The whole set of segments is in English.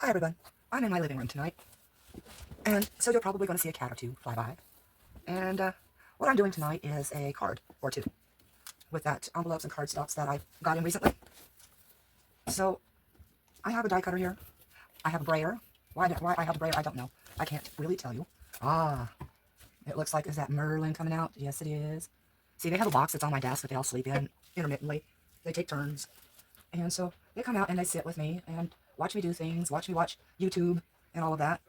Hi everyone, I'm in my living room tonight, and so you're probably going to see a cat or two fly by, and what I'm doing tonight is a card or two with that envelopes and cardstocks that I got in recently. So I have a die cutter here, I have a brayer. Why I have a brayer, I don't know. I can't really tell you. It looks like, is that Merlin coming out? Yes it is. See, they have a box that's on my desk that they all sleep in intermittently. They take turns, and so they come out and they sit with me and watch me do things, watch me watch YouTube and all of that.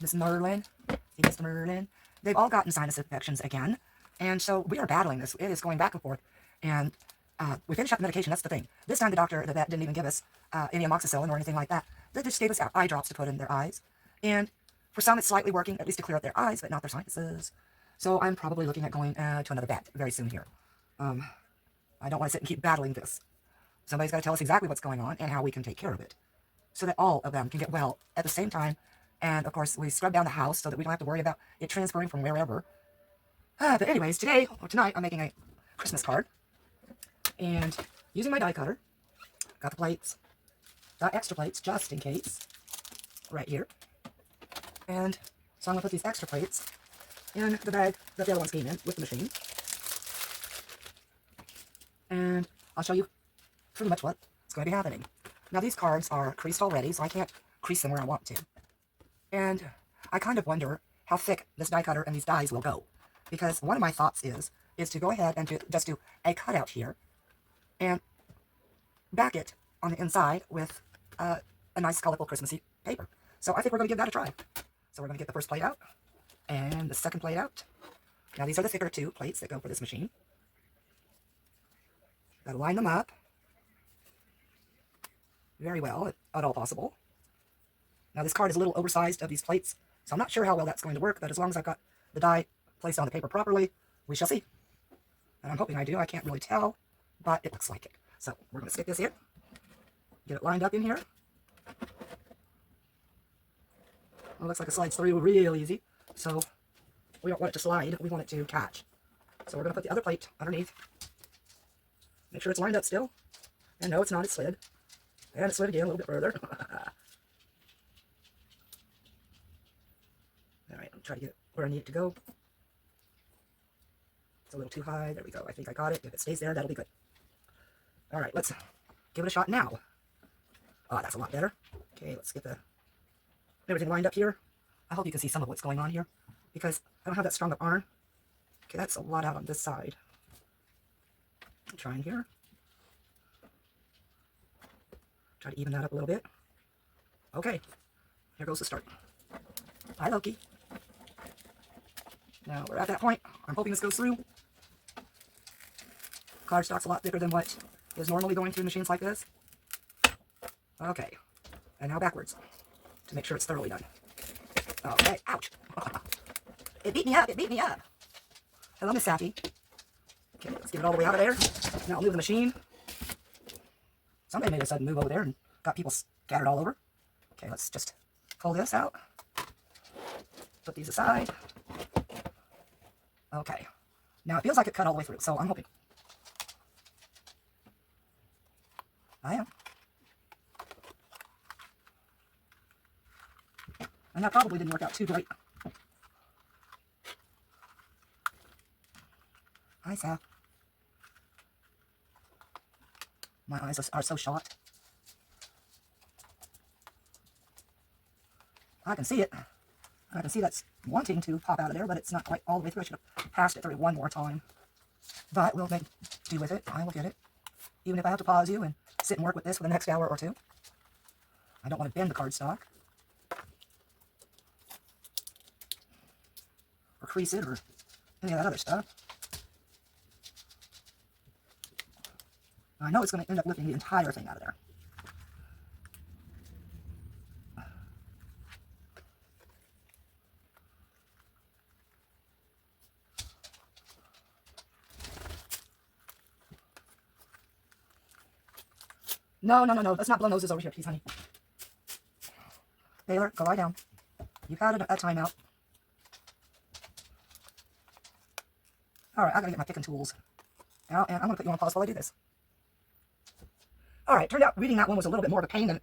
Miss Merlin, see Mr. Merlin. They've all gotten sinus infections again, and so we are battling this. It is going back and forth, and we finished up the medication. That's the thing. This time the vet didn't even give us any amoxicillin or anything like that. They just gave us eye drops to put in their eyes, and for some it's slightly working, at least to clear up their eyes, but not their sinuses. So I'm probably looking at going to another vet very soon here. I don't want to sit and keep battling this. Somebody's got to tell us exactly what's going on and how we can take care of it, so that all of them can get well at the same time. And of course, we scrub down the house so that we don't have to worry about it transferring from wherever. But anyways, tonight, I'm making a Christmas card. And using my die cutter, got the plates, got extra plates just in case, right here. And so I'm going to put these extra plates in the bag that the other ones came in with the machine. And I'll show you pretty much what's going to be happening. Now these cards are creased already, so I can't crease them where I want to. And I kind of wonder how thick this die cutter and these dies will go. Because one of my thoughts is to go ahead and just do a cutout here and back it on the inside with a nice colorful Christmassy paper. So I think we're going to give that a try. So we're going to get the first plate out and the second plate out. Now these are the thicker two plates that go for this machine. Got to line them up very well, if at all possible. Now this card is a little oversized of these plates, so I'm not sure how well that's going to work, but as long as I've got the die placed on the paper properly, we shall see. And I'm hoping I do. I can't really tell, but it looks like it. So we're going to stick this in, get it lined up in here. Well, it looks like it slides through real easy, so we don't want it to slide, we want it to catch. So we're going to put the other plate underneath. Make sure it's lined up still. And no, it's not, it slid. And it slid again a little bit further. Alright, I'll try to get it where I need it to go. It's a little too high. There we go. I think I got it. If it stays there, that'll be good. Alright, let's give it a shot now. Oh, that's a lot better. Okay, let's get everything lined up here. I hope you can see some of what's going on here, because I don't have that strong of arm. Okay, that's a lot out on this side. I'm trying here. Try to even that up a little bit. Okay, here goes the start. Hi, Loki. Now we're at that point. I'm hoping this goes through. Cardstock's a lot thicker than what is normally going through machines like this. Okay, and now backwards to make sure it's thoroughly done. Okay, ouch. It beat me up, it beat me up. Hello, Miss Sappy. Okay, let's get it all the way out of there. Now I'll move the machine. Somebody made a sudden move over there and got people scattered all over. Okay, let's just pull this out. Put these aside. Okay. Now it feels like it cut all the way through, so I'm hoping. I am. And that probably didn't work out too great. Hi, Sap. My eyes are so shot. I can see it. I can see that's wanting to pop out of there, but it's not quite all the way through. I should have passed it through one more time. But we'll make do with it. I will get it. Even if I have to pause you and sit and work with this for the next hour or two. I don't want to bend the cardstock. Or crease it or any of that other stuff. I know it's going to end up lifting the entire thing out of there. No. Let's not blow noses over here, please, honey. Belair, go lie down. You've had a timeout. Alright, I gotta get my picking tools out, and I'm gonna put you on pause while I do this. Alright, turned out reading that one was a little bit more of a pain than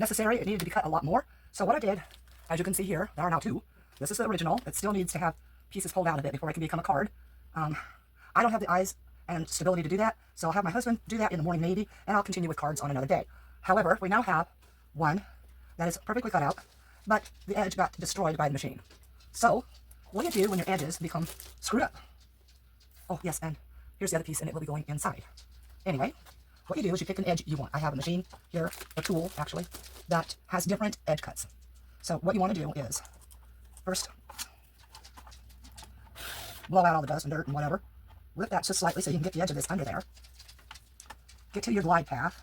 necessary. It needed to be cut a lot more. So what I did, as you can see here, there are now two. This is the original. It still needs to have pieces pulled out of it before it can become a card. I don't have the eyes and stability to do that, so I'll have my husband do that in the morning maybe, and I'll continue with cards on another day. However, we now have one that is perfectly cut out, but the edge got destroyed by the machine. So, what do you do when your edges become screwed up? Oh, yes, and here's the other piece, and it will be going inside. Anyway, what you do is you pick an edge you want. I have a machine here, a tool, actually, that has different edge cuts. So what you want to do is, first, blow out all the dust and dirt and whatever. Lift that just slightly so you can get the edge of this under there. Get to your glide path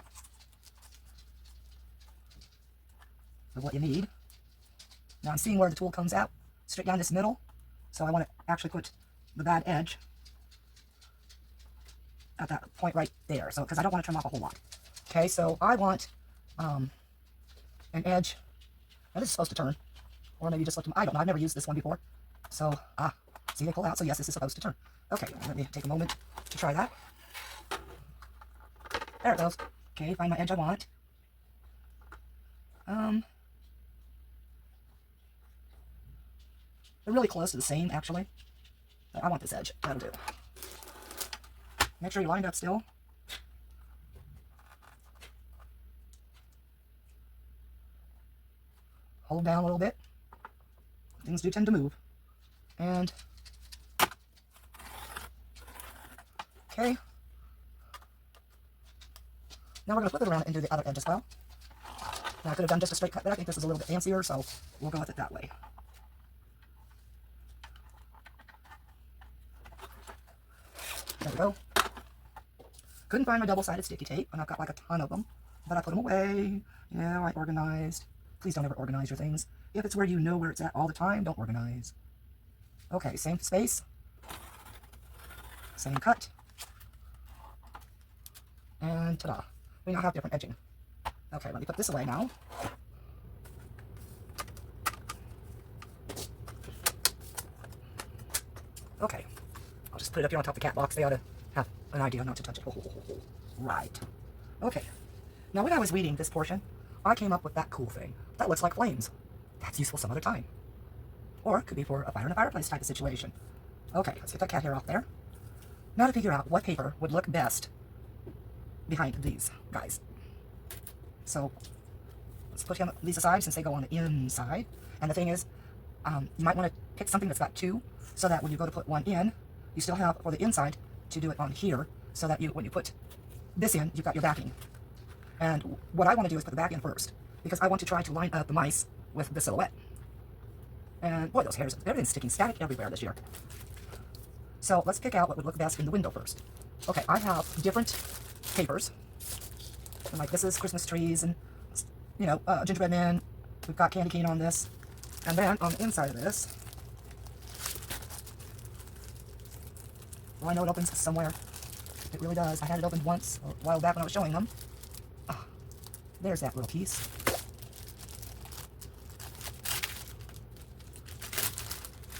of what you need. Now I'm seeing where the tool comes out, straight down this middle. So I want to actually put the bad edge at that point right there. So, because I don't want to trim off a whole lot. Okay, so I want an edge. Now this is supposed to turn, or maybe just let them. I don't know. I've never used this one before. So, see they pull out. So yes, this is supposed to turn. Okay, let me take a moment to try that. There it goes. Okay, find my edge I want. They're really close to the same, actually. But I want this edge. That'll do. Make sure you lined up still. Hold down a little bit. Things do tend to move. And okay. Now we're going to flip it around and do the other edge as well. Now I could have done just a straight cut, but I think this is a little bit fancier, so we'll go with it that way. There we go. Couldn't find my double-sided sticky tape, and I've got like a ton of them, but I put them away. Yeah, I organized. Please don't ever organize your things. If it's where you know where it's at all the time, don't organize. Okay, same space. Same cut. And ta-da. We now have different edging. Okay, let me put this away now. Okay. I'll just put it up here on top of the cat box. They ought to have an idea not to touch it. Right. Okay. Now when I was weeding this portion, I came up with that cool thing. That looks like flames. That's useful some other time. Or it could be for a fire in a fireplace type of situation. Okay, let's get that cat hair off there. Now to figure out what paper would look best behind these guys. So let's put these aside since they go on the inside. And the thing is, you might want to pick something that's got two, so that when you go to put one in, you still have for the inside to do it on here, so that when you put this in, you've got your backing. And what I want to do is put the back in first, because I want to try to line up the mice with the silhouette. And boy, those hairs, everything's sticking static everywhere this year. So let's pick out what would look best in the window first. Okay, I have different papers. And like this is Christmas trees and, you know, gingerbread men. We've got candy cane on this. And then on the inside of this, well, I know it opens somewhere. It really does. I had it opened once a while back when I was showing them. There's that little piece.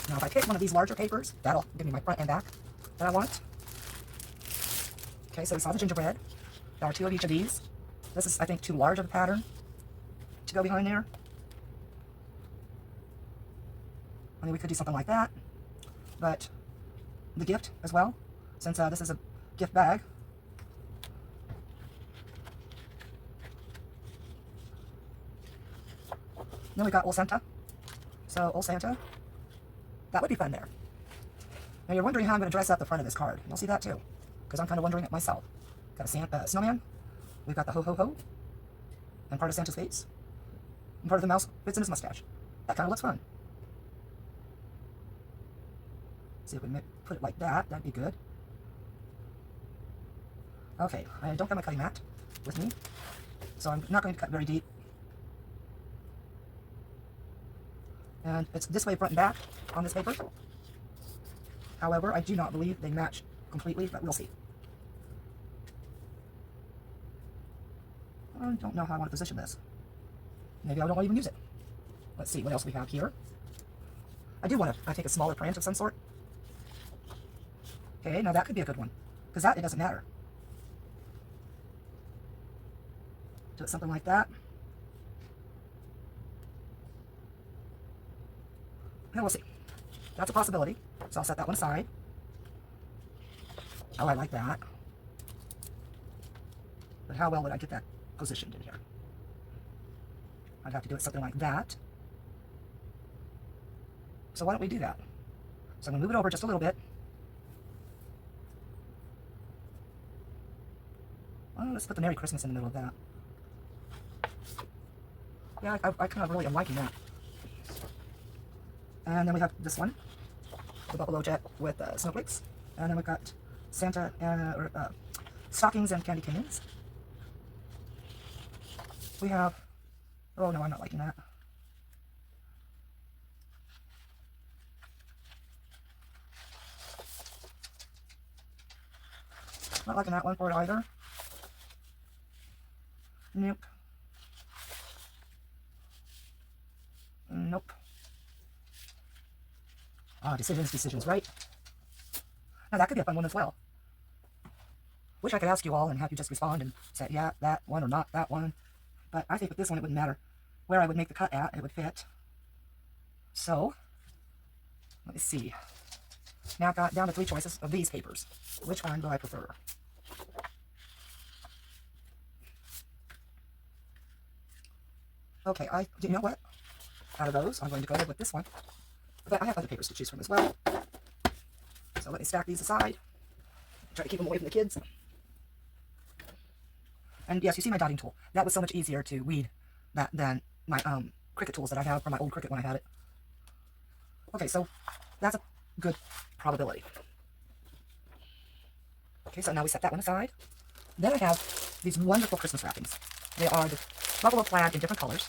Now if I pick one of these larger papers, that'll give me my front and back that I want. Okay, so we saw the gingerbread. There are two of each of these. This is, I think, too large of a pattern to go behind there. I mean, we could do something like that. But the gift as well, since this is a gift bag. Then we got Old Santa. So, Old Santa. That would be fun there. Now you're wondering how I'm going to dress up the front of this card. You'll see that too, because I'm kind of wondering it myself. Got a snowman. We've got the ho-ho-ho. And part of Santa's face. And part of the mouse fits in his mustache. That kind of looks fun. See if we can put it like that. That'd be good. Okay, I don't have my cutting mat with me, so I'm not going to cut very deep. And it's this way front and back on this paper. However, I do not believe they match completely, but we'll see. I don't know how I want to position this. Maybe I don't even use it. Let's see what else we have here. I do want to take a smaller print of some sort. Okay, now that could be a good one, because that, it doesn't matter. Do it something like that. And we'll see. That's a possibility. So I'll set that one aside. Oh, I like that. But how well would I get that positioned in here? I'd have to do it something like that. So why don't we do that? So I'm going to move it over just a little bit. Well, let's put the Merry Christmas in the middle of that. Yeah, I kind of really am liking that. And then we have this one, the buffalo jet with snowflakes. And then we've got Santa and stockings and candy canes. We have, oh no, I'm not liking that. Not liking that one for it either. Nope. Nope. Ah, decisions, right? Now that could be a fun one as well. Wish I could ask you all and have you just respond and say, yeah, that one or not that one. But I think with this one it wouldn't matter where I would make the cut at, it would fit. So, let me see. Now I've got down to 3 choices of these papers. Which one do I prefer? Okay, you know what? Out of those, I'm going to go with this one. But I have other papers to choose from as well. So let me stack these aside. Try to keep them away from the kids. And yes, you see my dotting tool. That was so much easier to weed that than my Cricut tools that I have from my old Cricut when I had it. Okay, so that's a good probability. Okay, so now we set that one aside. Then I have these wonderful Christmas wrappings. They are the buffalo plaid in different colors.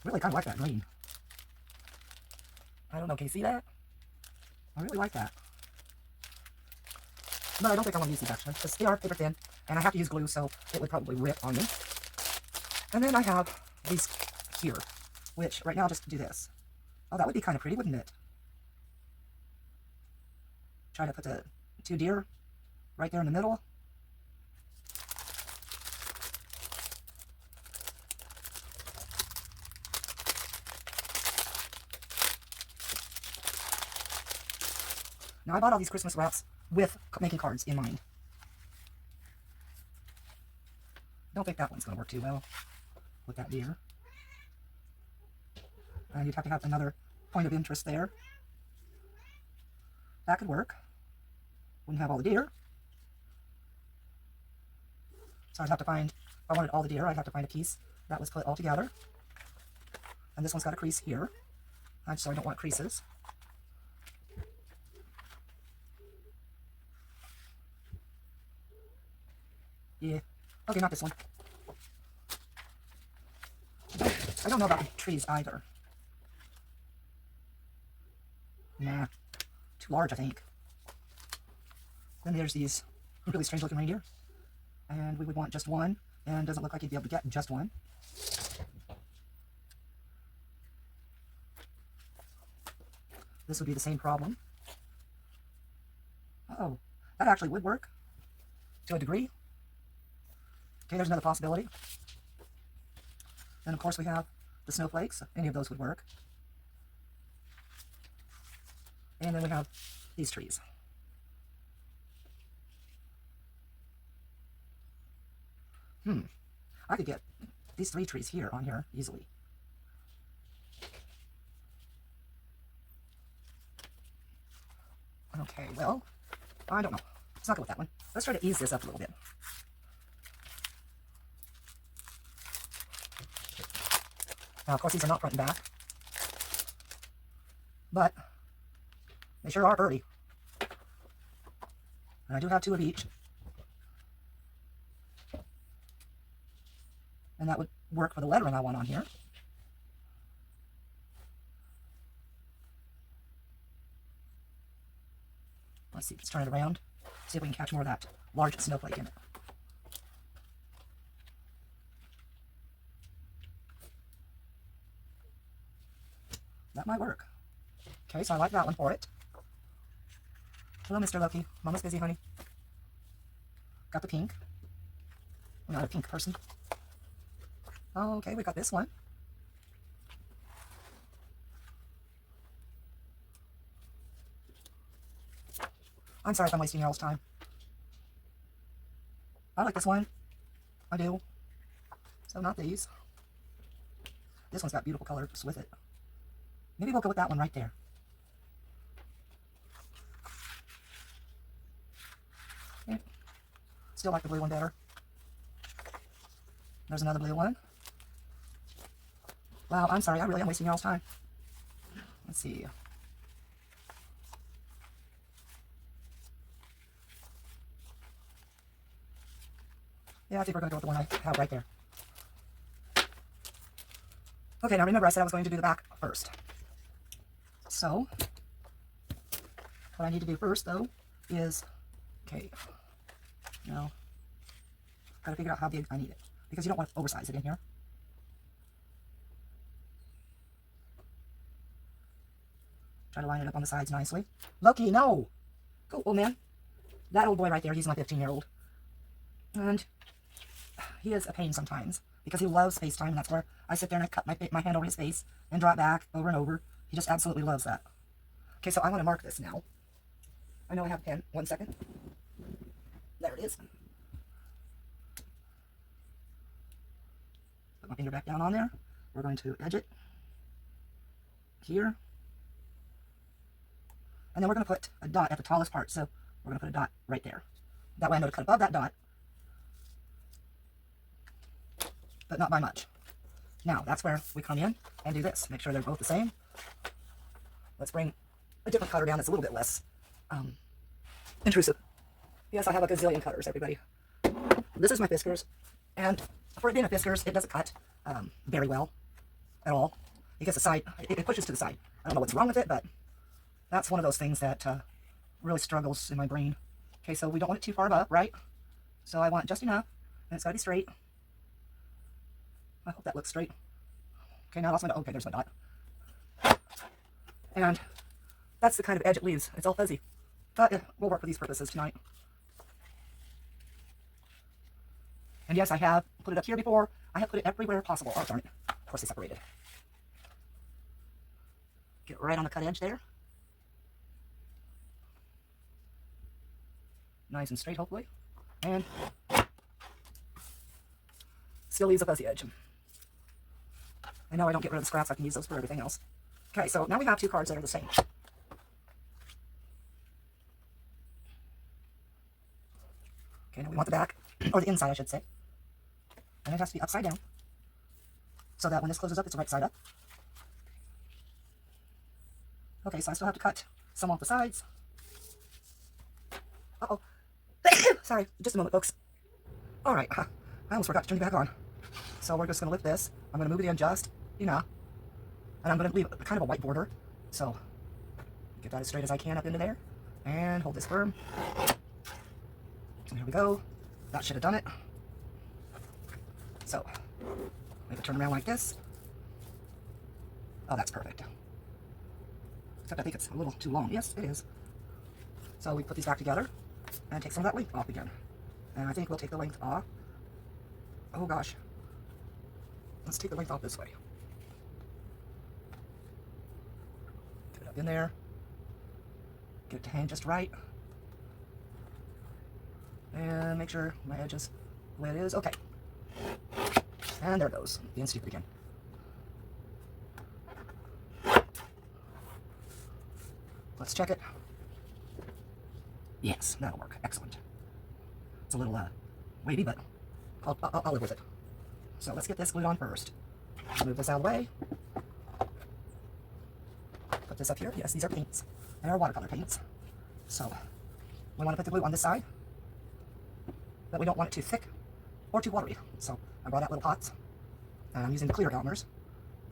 Really kind of like that green. I don't know, can you see that? I really like that. But I don't think I want to use these actually, because they are paper thin, and I have to use glue, so it would probably rip on me. And then I have these here, which right now I'll just do this. Oh, that would be kind of pretty, wouldn't it? Try to put the 2 deer right there in the middle. Now I bought all these Christmas wraps with making cards in mind. Don't think that one's going to work too well with that deer. And you'd have to have another point of interest there. That could work. Wouldn't have all the deer. So I'd have to find, if I wanted all the deer, I'd have to find a piece that was put all together. And this one's got a crease here. So I don't want creases. Yeah. Okay, not this one. I don't know about the trees either. Nah. Too large, I think. Then there's these really strange looking reindeer. And we would want just one. And it doesn't look like you'd be able to get just one. This would be the same problem. Oh, that actually would work. To a degree. Okay, there's another possibility. Then, of course, we have the snowflakes. Any of those would work. And then we have these trees. I could get these 3 trees here on here easily. Okay, well, I don't know. Let's not go with that one. Let's try to ease this up a little bit. Now, of course, these are not front and back. But they sure are early. And I do have 2 of each. And that would work for the lettering I want on here. Let's see, let's turn it around. See if we can catch more of that large snowflake in it. That might work. Okay, so I like that one for it. Hello, Mr. Loki. Mama's busy, honey. Got the pink. I'm not a pink person. Okay, we got this one. I'm sorry if I'm wasting your all's time. I like this one. I do. So not these. This one's got beautiful colors with it. Maybe we'll go with that one right there. Okay. Still like the blue one better. There's another blue one. Wow, I'm sorry. I really am wasting your all's time. Let's see. Yeah, I think we're going to go with the one I have right there. Okay, now remember I said I was going to do the back first. So, what I need to do first, though, is, okay, now, got to figure out how big I need it, because you don't want to oversize it in here. Try to line it up on the sides nicely. Loki, no! Go, old man. That old boy right there, he's my 15-year-old. And he is a pain sometimes, because he loves FaceTime, and that's where I sit there and I cut my hand over his face and draw it back over and over. He just absolutely loves that. Okay, so I want to mark this now. I know I have a pen. 1 second. There it is. Put my finger back down on there. We're going to edge it here. And then we're going to put a dot at the tallest part. So we're going to put a dot right there. That way I know to cut above that dot, but not by much. Now, that's where we come in and do this. Make sure they're both the same. Let's bring a different cutter down that's a little bit less intrusive. Yes, I have a gazillion cutters, everybody. This is my Fiskars, and for it being a Fiskars, it doesn't cut very well at all. It gets the side, it pushes to the side. I don't know what's wrong with it, but that's one of those things that really struggles in my brain. Okay, so we don't want it too far above, right? So I want just enough, and it's got to be straight. I hope that looks straight. Okay, now I lost my dot. Okay, there's my dot. And that's the kind of edge it leaves. It's all fuzzy. But it will work for these purposes tonight. And yes, I have put it up here before. I have put it everywhere possible. Oh, darn it. Of course they separated. Get right on the cut edge there. Nice and straight, hopefully. And still leaves a fuzzy edge. I know I don't get rid of the scraps. I can use those for everything else. Okay, so now we have two cards that are the same. Okay, now we want the back, or the inside, I should say. And it has to be upside down, so that when this closes up, it's right side up. Okay, so I still have to cut some off the sides. Uh-oh. Sorry, just a moment, folks. All right, I almost forgot to turn it back on. So we're just going to lift this. I'm going to move it in just enough. And I'm going to leave kind of a white border. So get that as straight as I can up into there. And hold this firm. And here we go. That should have done it. So make it turn around like this. Oh, that's perfect. Except I think it's a little too long. Yes, it is. So we put these back together and take some of that length off again. And I think we'll take the length off. Oh gosh. Let's take the length off this way. Get it up in there. Get it to hang just right. And make sure my edge is the way it is. Okay. And there it goes. Being stupid again. Let's check it. Yes, that'll work. Excellent. It's a little wavy, but I'll live with it. So let's get this glued on first. Move this out of the way. Put this up here. Yes, these are paints. They are watercolor paints. So we want to put the glue on this side, but we don't want it too thick or too watery. So I brought out little pots, and I'm using the clear Elmer's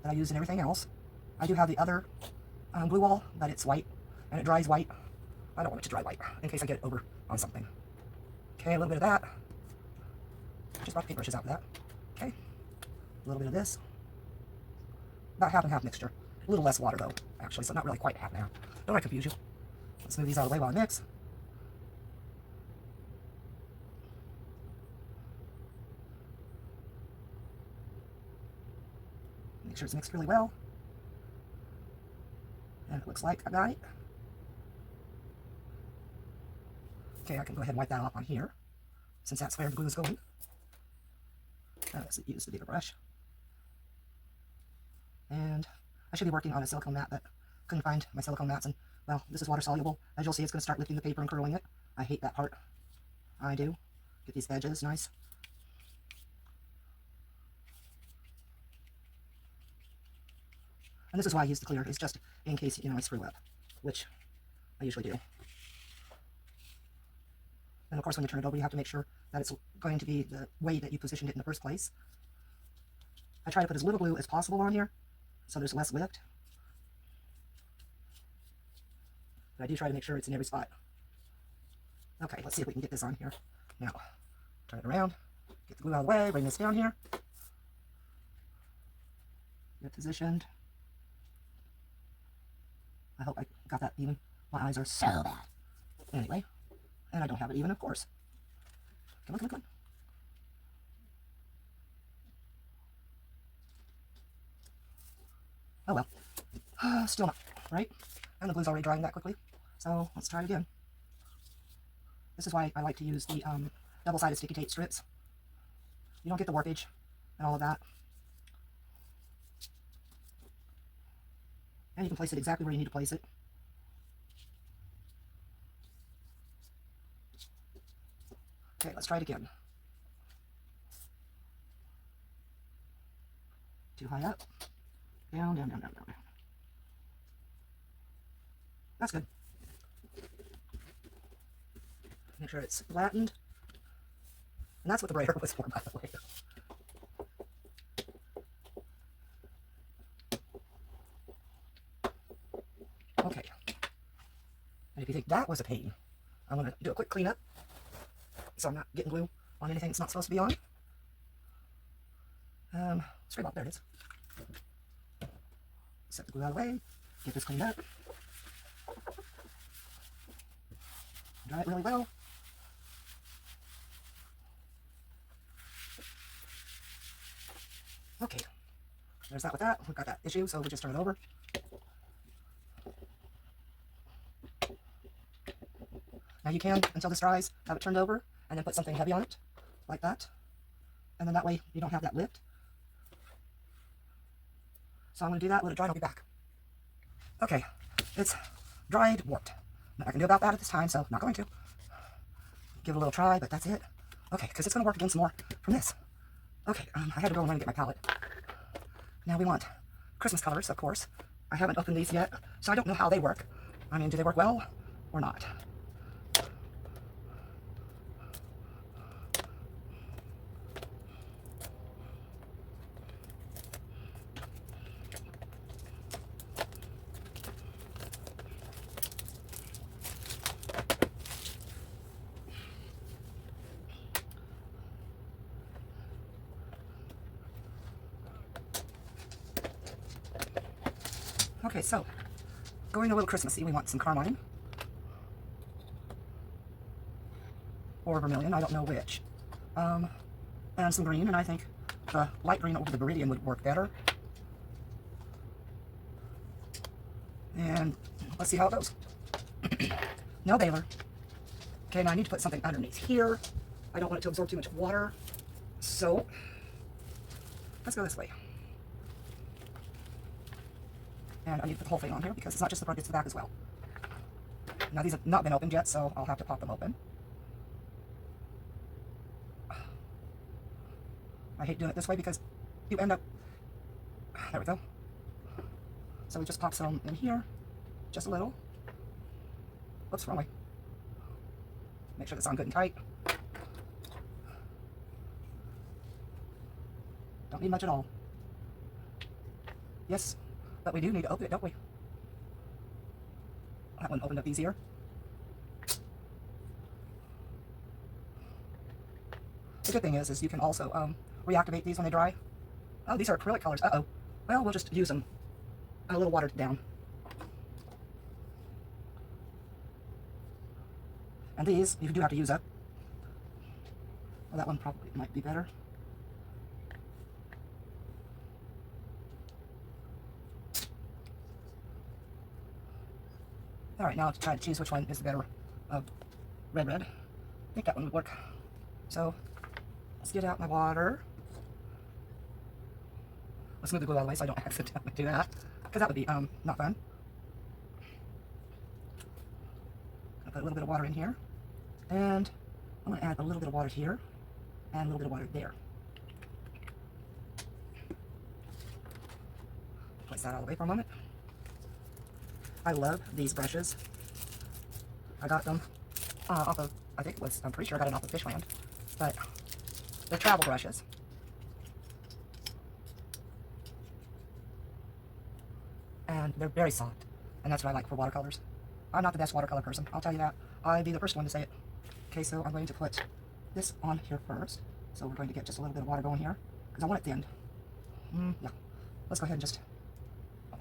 that I use in everything else. I do have the other glue wall, but it's white, and it dries white. I don't want it to dry white, in case I get it over on something. Okay, a little bit of that. Just brought the paintbrushes out for that. Okay, a little bit of this. About half and half mixture. A little less water, though, actually, so not really quite half and half. Don't want to confuse you. Let's move these out of the way while I mix. Make sure it's mixed really well. And it looks like I got it. Okay, I can go ahead and wipe that off on here, since that's where the glue is going. Let's use the bigger brush. And I should be working on a silicone mat, but couldn't find my silicone mats, and well, this is water soluble. As you'll see, it's going to start lifting the paper and curling it. I hate that part. I do. Get these edges nice. And this is why I use the clear. It's just in case, I screw up, which I usually do. And of course, when you turn it over, you have to make sure that it's going to be the way that you positioned it in the first place. I try to put as little glue as possible on here, so there's less lift. But I do try to make sure it's in every spot. Okay, let's see if we can get this on here. Now, turn it around, get the glue out of the way, bring this down here. Get positioned. I hope I got that even. My eyes are so bad. Anyway, and I don't have it even, of course. Come on, come on, come on. Oh well. Still not, right? And the glue's already drying that quickly. So let's try it again. This is why I like to use the double-sided sticky tape strips. You don't get the warpage and all of that. And you can place it exactly where you need to place it. Okay, let's try it again. Too high up. Down, down, down, down, down. That's good. Make sure it's flattened. And that's what the brayer was for, by the way. Okay. And if you think that was a pain, I'm going to do a quick cleanup so I'm not getting glue on anything it's not supposed to be on. Straight up, there it is. Set the glue out of the way, get this cleaned up. Dry it really well. Okay, there's that with that. We've got that issue, so we'll just turn it over. Now you can, until this dries, have it turned over and then put something heavy on it, like that. And then that way you don't have that lift. So I'm going to do that, let it dry, and I'll be back. Okay, it's dried, warped. Nothing I can do about that at this time, so I'm not going to. Give it a little try, but that's it. Okay, because it's going to work again some more from this. Okay, I had to go and run and get my palette. Now we want Christmas colors, of course. I haven't opened these yet, so I don't know how they work. I mean, do they work well or not? Okay, so going a little Christmassy, we want some carmine or vermilion, I don't know which, and some green, and I think the light green over the Viridian would work better. And let's see how it goes. No Belair. Okay, now I need to put something underneath here. I don't want it to absorb too much water, so let's go this way. And I need to put the whole thing on here because it's not just the front, it's the back as well. Now these have not been opened yet, so I'll have to pop them open. I hate doing it this way because you end up, there we go. So we just pop some in here, just a little. Whoops, wrong way. Make sure that's on good and tight. Don't need much at all. Yes. But we do need to open it, don't we? That one opened up easier. The good thing is you can also reactivate these when they dry. Oh, these are acrylic colors. Uh-oh. Well, we'll just use them a little watered down. And these, you do have to use up. Well, that one probably might be better. Alright, now to try to choose which one is the better red. I think that one would work. So, let's get out my water. Let's move the glue out of the way so I don't accidentally do that, because that would be not fun. I'll put a little bit of water in here, and I'm going to add a little bit of water here, and a little bit of water there. Place that out of the way for a moment. I love these brushes. I got them off of, I'm pretty sure I got it off of Fishland, but they're travel brushes. And they're very soft, and that's what I like for watercolors. I'm not the best watercolor person, I'll tell you that. I'd be the first one to say it. Okay, so I'm going to put this on here first. So we're going to get just a little bit of water going here, because I want it thinned. Yeah, let's go ahead and just,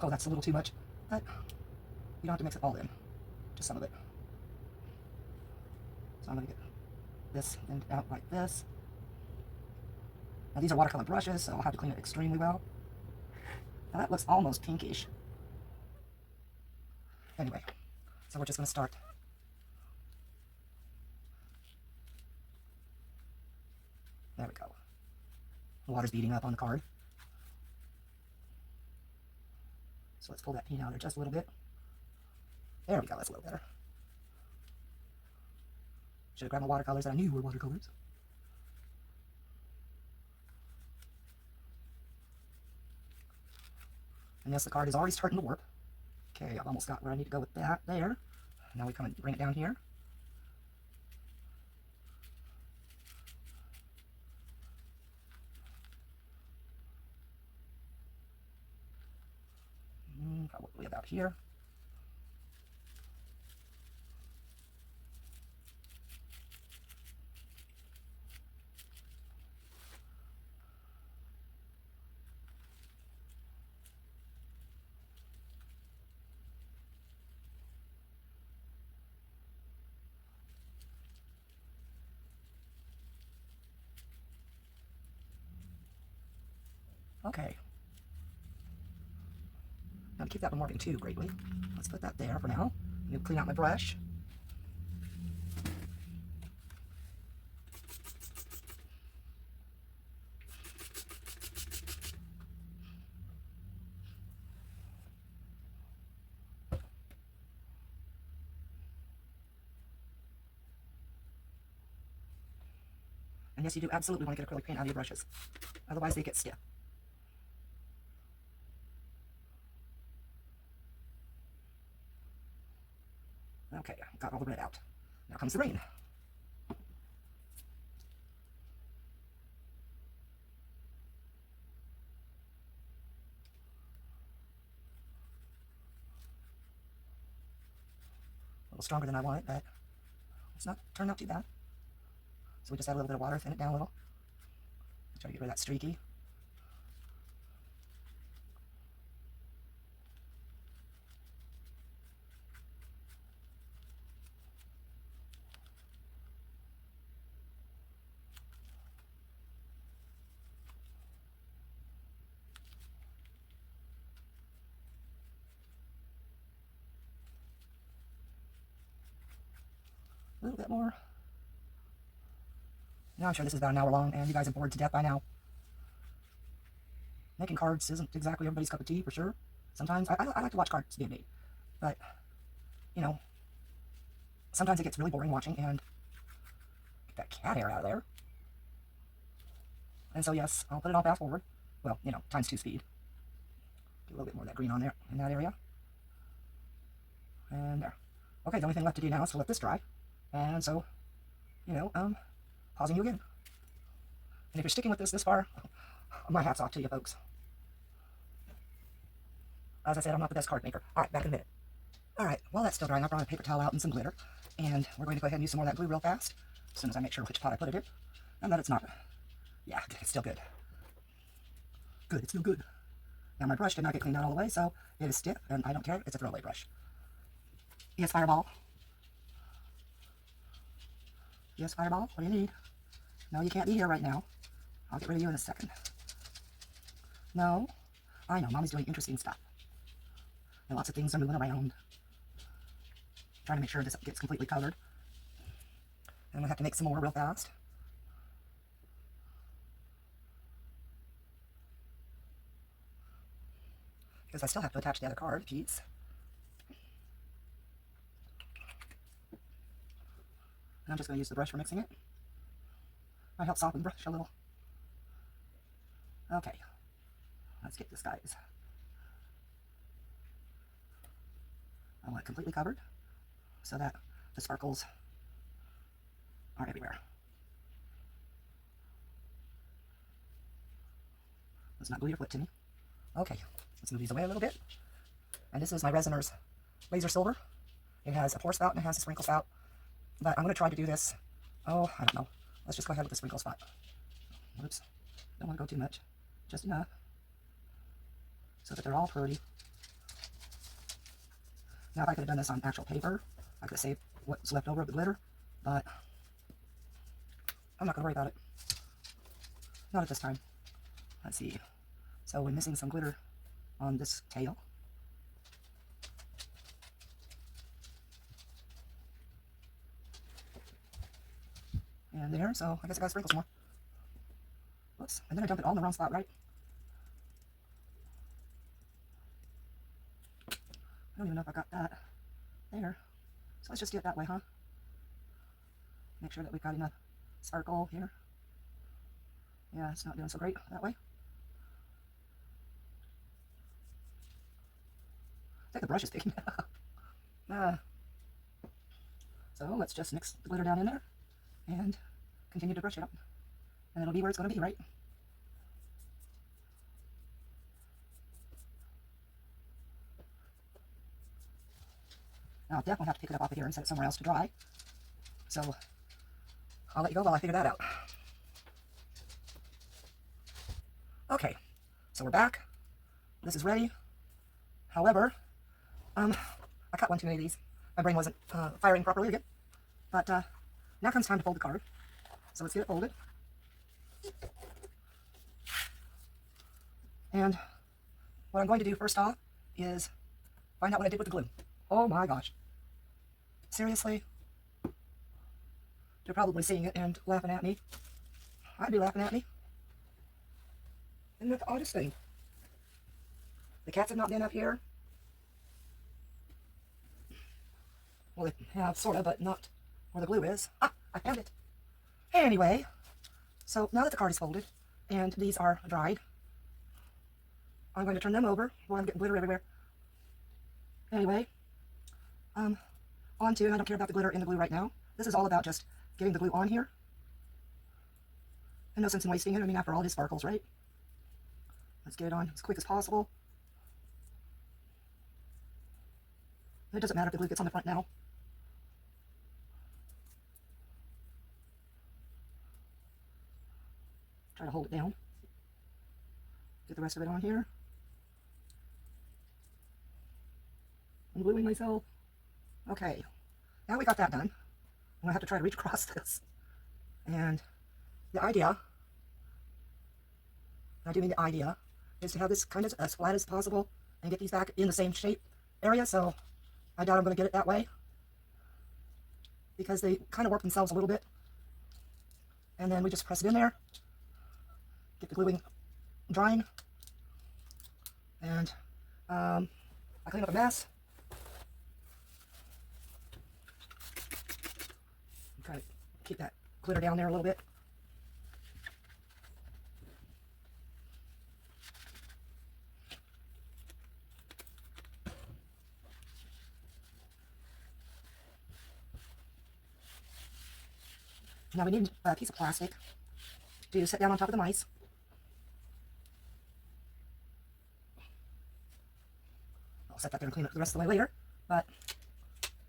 oh, that's a little too much, but you don't have to mix it all in, just some of it. So I'm going to get this thinned out like this. Now these are watercolor brushes, so I'll have to clean it extremely well. Now that looks almost pinkish. Anyway, so we're just going to start. There we go. The water's beating up on the card. So let's pull that paint out there just a little bit. There we go, that's a little better. Should have grabbed my watercolors that I knew were watercolors. And yes, the card is already starting to warp. Okay, I've almost got where I need to go with that there. Now we come and bring it down here. Probably about here. Okay. Now to keep that one warping too greatly, let's put that there for now. I'm going to clean out my brush. And yes, you do absolutely want to get acrylic paint out of your brushes. Otherwise they get stiff. Okay, got all the red out. Now comes the green. A little stronger than I want it, but it's not turned out too bad. So we just add a little bit of water, thin it down a little. Try to get rid of that streaky. A little bit more. Now I'm sure this is about an hour long, and you guys are bored to death by now. Making cards isn't exactly everybody's cup of tea, for sure. Sometimes, I like to watch cards being made, but, you know, sometimes it gets really boring watching, and get that cat hair out of there. And so, yes, I'll put it on fast forward. Well, you know, ×2 speed. Get a little bit more of that green on there, in that area. And there. Okay, the only thing left to do now is to let this dry. And so, you know, pausing you again. And if you're sticking with this far, my hat's off to you, folks. As I said, I'm not the best card maker. Alright, back in a minute. Alright, while that's still drying, I brought a paper towel out and some glitter. And we're going to go ahead and use some more of that glue real fast, as soon as I make sure which pot I put it in. And that it's not. Yeah, it's still good. Good, it's still good. Now my brush did not get cleaned out all the way, so it is stiff, and I don't care. It's a throwaway brush. Yes, Fireball. Yes, Fireball, what do you need? No, you can't be here right now. I'll get rid of you in a second. No, I know, Mommy's doing interesting stuff. And lots of things are moving around. trying to make sure this gets completely covered. And I'm going to have to make some more real fast. Because I still have to attach the other card piece. And I'm just going to use the brush for mixing it. Might help soften the brush a little. Okay, let's get this, guys. I want it completely covered so that the sparkles are everywhere. Let's not glue your foot to me. Okay, let's move these away a little bit. And this is my Resiner's Laser Silver. It has a pour spout and it has a sprinkle spout. But I'm going to try to do this. Oh, I don't know. Let's just go ahead with the sprinkle spot. Whoops. Don't want to go too much. Just enough. So that they're all pretty. Now, if I could have done this on actual paper, I could have saved what's left over of the glitter. But I'm not going to worry about it. Not at this time. Let's see. So we're missing some glitter on this tail. And there, so I guess I gotta sprinkle some more. Whoops, and then I dump it all in the wrong spot, right? I don't even know if I got that there. So let's just do it that way, huh? Make sure that we've got enough sparkle here. Yeah, it's not doing so great that way. I think the brush is picking it up. So let's just mix the glitter down in there and continue to brush it up. And it'll be where it's going to be, right? Now I'll definitely have to pick it up off of here and set it somewhere else to dry. So I'll let you go while I figure that out. Okay, so we're back. This is ready. However, I cut one too many of these. My brain wasn't firing properly again. But now comes time to fold the card. So let's get it folded. And what I'm going to do first off is find out what I did with the glue. Oh my gosh. Seriously? You're probably seeing it and laughing at me. I'd be laughing at me. Isn't that the oddest thing? The cats have not been up here. Well, they have, sort of, but not where the glue is. Ah, I found it. Anyway, so now that the card is folded and these are dried, I'm going to turn them over. Boy, I'm getting glitter everywhere. Anyway, on to, and I don't care about the glitter in the glue right now. This is all about just getting the glue on here. And no sense in wasting it. I mean, after all, it is sparkles, right? Let's get it on as quick as possible. It doesn't matter if the glue gets on the front now. Try to hold it down. Get the rest of it on here. I'm gluing myself. Okay, now we got that done. I'm gonna have to try to reach across this. And the idea, I do mean the idea, is to have this kind of as flat as possible and get these back in the same shape area. So I doubt I'm gonna get it that way because they kind of warp themselves a little bit. And then we just press it in there, get the gluing drying, and I clean up a mess. Try to keep that glitter down there a little bit. Now we need a piece of plastic to set down on top of the mice. I'll set that there and clean it the rest of the way later, but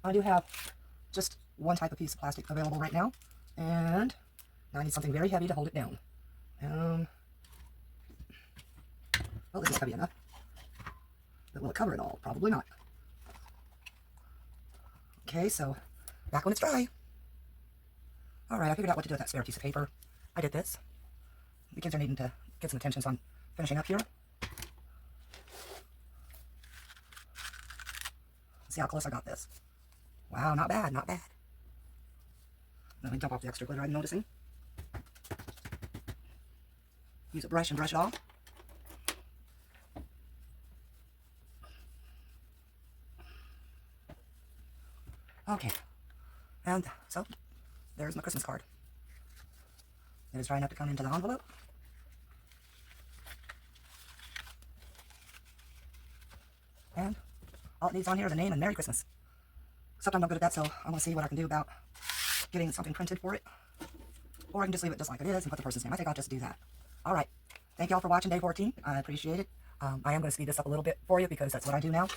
I do have just one type of piece of plastic available right now, and now I need something very heavy to hold it down. Well, this is heavy enough, but will it cover it all? Probably not. Okay, so back when it's dry. Alright, I figured out what to do with that spare piece of paper. I did this. The kids are needing to get some attention, so I'm finishing up here. See how close I got this. Wow, not bad, not bad. Let me dump off the extra glitter I'm noticing. Use a brush and brush it off. Okay, and so there's my Christmas card. It is trying not to come into the envelope. And all it needs on here is a name and Merry Christmas. Except I'm not good at that, so I want to see what I can do about getting something printed for it. Or I can just leave it just like it is and put the person's name. I think I'll just do that. Alright, thank y'all for watching day 14. I appreciate it. I am going to speed this up a little bit for you because that's what I do now.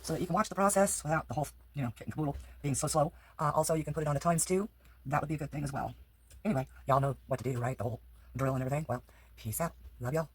So that you can watch the process without the whole, kit and caboodle being so slow. Also, you can put it on the ×2. That would be a good thing as well. Anyway, y'all know what to do, right? The whole drill and everything. Well, peace out. Love y'all.